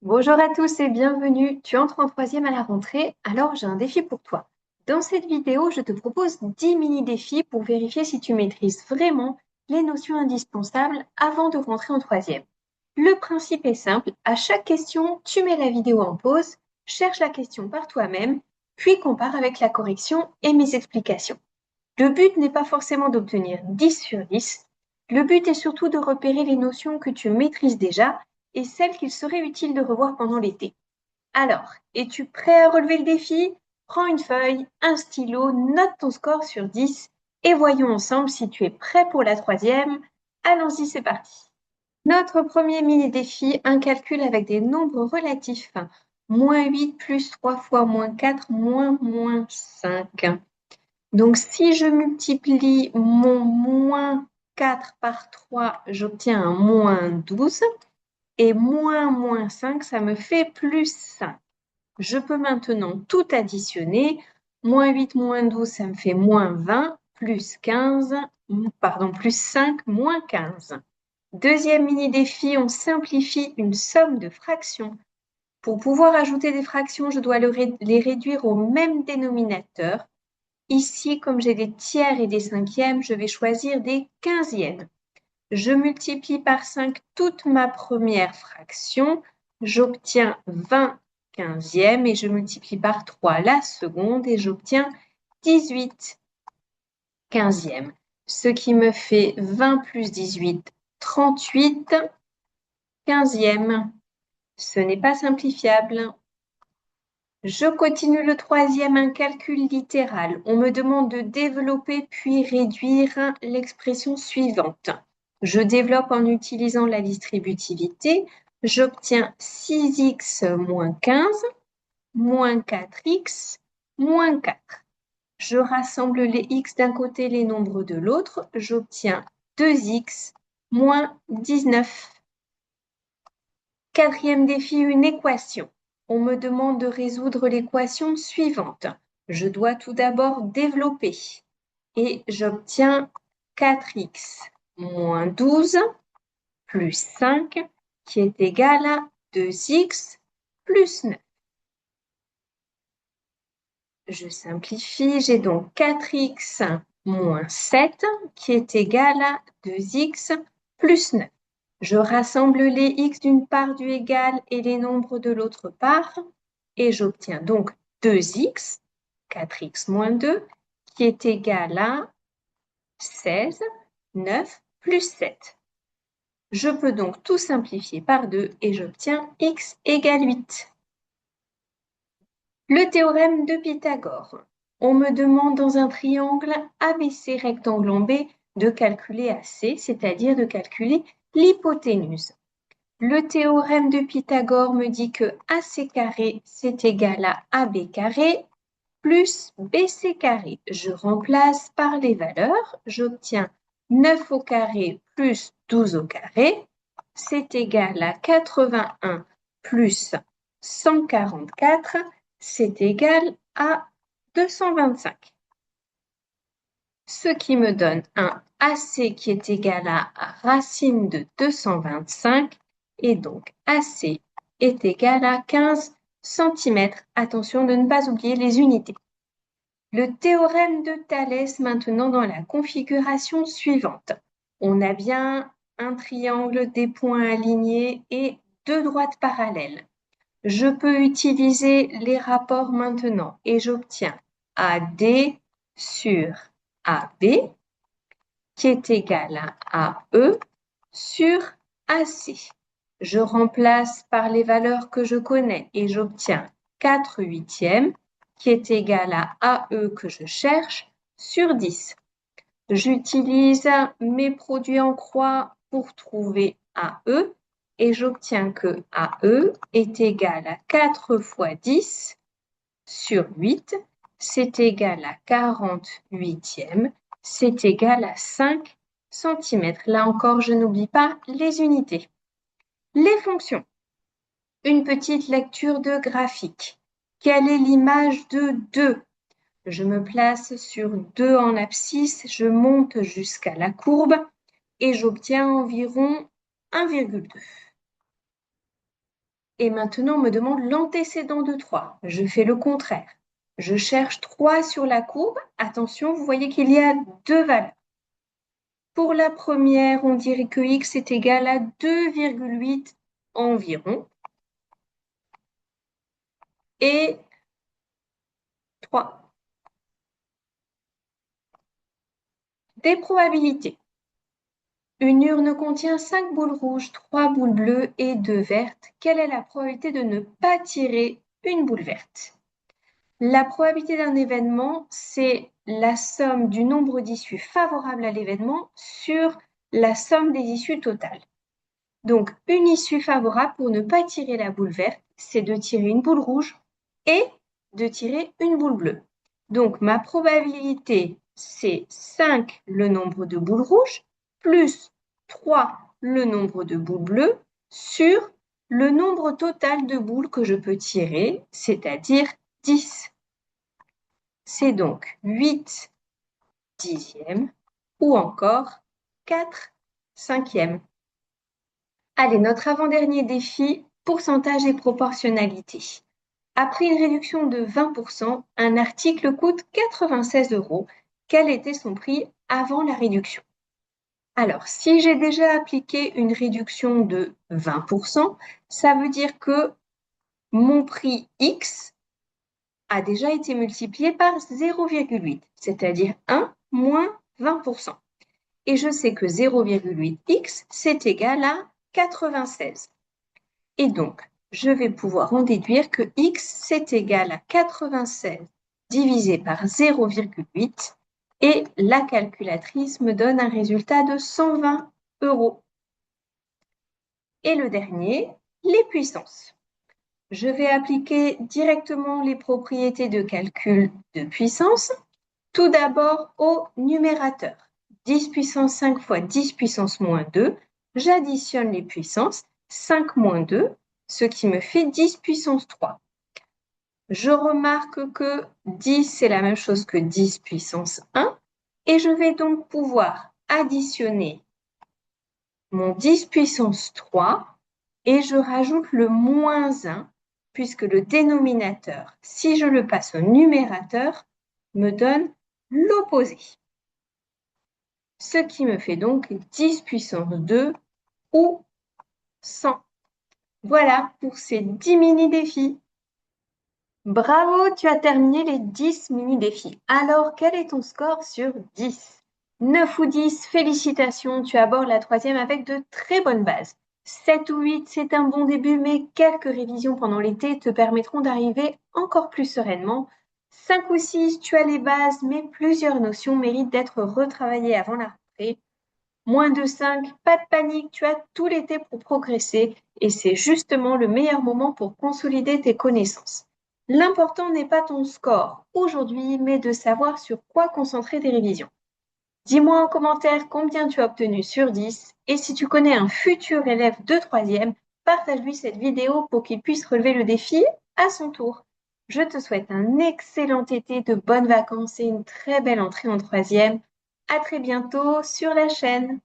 Bonjour à tous et bienvenue. Tu entres en troisième à la rentrée, alors j'ai un défi pour toi. Dans cette vidéo, je te propose 10 mini-défis pour vérifier si tu maîtrises vraiment les notions indispensables avant de rentrer en troisième. Le principe est simple, à chaque question, tu mets la vidéo en pause, cherche la question par toi-même, puis compare avec la correction et mes explications. Le but n'est pas forcément d'obtenir 10 sur 10. Le but est surtout de repérer les notions que tu maîtrises déjà et celles qu'il serait utile de revoir pendant l'été. Alors, es-tu prêt à relever le défi? Prends une feuille, un stylo, note ton score sur 10 et voyons ensemble si tu es prêt pour la troisième. Allons-y, c'est parti. Notre premier mini-défi, un calcul avec des nombres relatifs. -8 plus 3 fois -4 moins -5. Donc, si je multiplie mon -4 par 3, j'obtiens un -12. Et -5, ça me fait +5. Je peux maintenant tout additionner. -8, -12, ça me fait -20, +15, pardon, +5, -15. Deuxième mini-défi, on simplifie une somme de fractions. Pour pouvoir ajouter des fractions, je dois les réduire au même dénominateur. Ici, comme j'ai des tiers et des cinquièmes, je vais choisir des quinzièmes. Je multiplie par 5 toute ma première fraction, j'obtiens 20 quinzièmes et je multiplie par 3 la seconde et j'obtiens 18 quinzièmes, ce qui me fait 20 plus 18, 38 quinzièmes. Ce n'est pas simplifiable. Je continue le troisième, un calcul littéral. On me demande de développer puis réduire l'expression suivante. Je développe en utilisant la distributivité. J'obtiens 6x moins 15 moins 4x moins 4. Je rassemble les x d'un côté, les nombres de l'autre. J'obtiens 2x moins 19. Quatrième défi, une équation. On me demande de résoudre l'équation suivante. Je dois tout d'abord développer et j'obtiens 4x moins 12 plus 5 qui est égal à 2x plus 9. Je simplifie, j'ai donc 4x moins 7 qui est égal à 2x plus 9. Je rassemble les x d'une part du égal et les nombres de l'autre part et j'obtiens donc 2x, 4x moins 2, qui est égal à 16, 9 plus 7. Je peux donc tout simplifier par 2 et j'obtiens x égale 8. Le théorème de Pythagore. On me demande dans un triangle ABC rectangle en B de calculer AC, c'est-à-dire de calculer l'hypoténuse. Le théorème de Pythagore me dit que AC carré, c'est égal à AB carré plus BC carré. Je remplace par les valeurs. J'obtiens 9 au carré plus 12 au carré. C'est égal à 81 plus 144. C'est égal à 225. Ce qui me donne un AC qui est égal à racine de 225 et donc AC est égal à 15 cm. Attention de ne pas oublier les unités. Le théorème de Thalès maintenant dans la configuration suivante. On a bien un triangle, des points alignés et deux droites parallèles. Je peux utiliser les rapports maintenant et j'obtiens AD sur AB qui est égal à AE sur AC. Je remplace par les valeurs que je connais et j'obtiens 4 huitièmes qui est égal à AE que je cherche sur 10. J'utilise mes produits en croix pour trouver AE et j'obtiens que AE est égal à 4 fois 10 sur 8, c'est égal à 40 huitièmes, c'est égal à 5 cm. Là encore, je n'oublie pas les unités. Les fonctions. Une petite lecture de graphique. Quelle est l'image de 2? Je me place sur 2 en abscisse, je monte jusqu'à la courbe et j'obtiens environ 1,2. Et maintenant, on me demande l'antécédent de 3. Je fais le contraire. Je cherche 3 sur la courbe. Attention, vous voyez qu'il y a deux valeurs. Pour la première, on dirait que x est égal à 2,8 environ. Et 3. Des probabilités. Une urne contient 5 boules rouges, 3 boules bleues et 2 vertes. Quelle est la probabilité de ne pas tirer une boule verte? La probabilité d'un événement, c'est la somme du nombre d'issues favorables à l'événement sur la somme des issues totales. Donc, une issue favorable pour ne pas tirer la boule verte, c'est de tirer une boule rouge et de tirer une boule bleue. Donc, ma probabilité, c'est 5 le nombre de boules rouges, plus 3 le nombre de boules bleues, sur le nombre total de boules que je peux tirer, c'est-à-dire 10. C'est donc 8 dixièmes ou encore 4 cinquièmes. Allez, notre avant-dernier défi, pourcentage et proportionnalité. Après une réduction de 20%, un article coûte 96 €. Quel était son prix avant la réduction? Alors, si j'ai déjà appliqué une réduction de 20%, ça veut dire que mon prix X a déjà été multiplié par 0,8, c'est-à-dire 1 moins 20%. Et je sais que 0,8x, c'est égal à 96. Et donc, je vais pouvoir en déduire que x, c'est égal à 96 divisé par 0,8 et la calculatrice me donne un résultat de 120 €. Et le dernier, les puissances. Je vais appliquer directement les propriétés de calcul de puissance. Tout d'abord au numérateur. 10 puissance 5 fois 10 puissance moins 2. J'additionne les puissances. 5 moins 2, ce qui me fait 10 puissance 3. Je remarque que 10, c'est la même chose que 10 puissance 1. Et je vais donc pouvoir additionner mon 10 puissance 3 et je rajoute le moins 1 puisque le dénominateur, si je le passe au numérateur, me donne l'opposé. Ce qui me fait donc 10 puissance 2 ou 100. Voilà pour ces 10 mini-défis. Bravo, tu as terminé les 10 mini-défis. Alors, quel est ton score sur 10? 9 ou 10, félicitations, tu abordes la troisième avec de très bonnes bases. 7 ou 8, c'est un bon début, mais quelques révisions pendant l'été te permettront d'arriver encore plus sereinement. 5 ou 6, tu as les bases, mais plusieurs notions méritent d'être retravaillées avant la rentrée. Moins de 5, pas de panique, tu as tout l'été pour progresser et c'est justement le meilleur moment pour consolider tes connaissances. L'important n'est pas ton score aujourd'hui, mais de savoir sur quoi concentrer tes révisions. Dis-moi en commentaire combien tu as obtenu sur 10 et si tu connais un futur élève de troisième, partage-lui cette vidéo pour qu'il puisse relever le défi à son tour. Je te souhaite un excellent été, de bonnes vacances et une très belle entrée en troisième. À très bientôt sur la chaîne.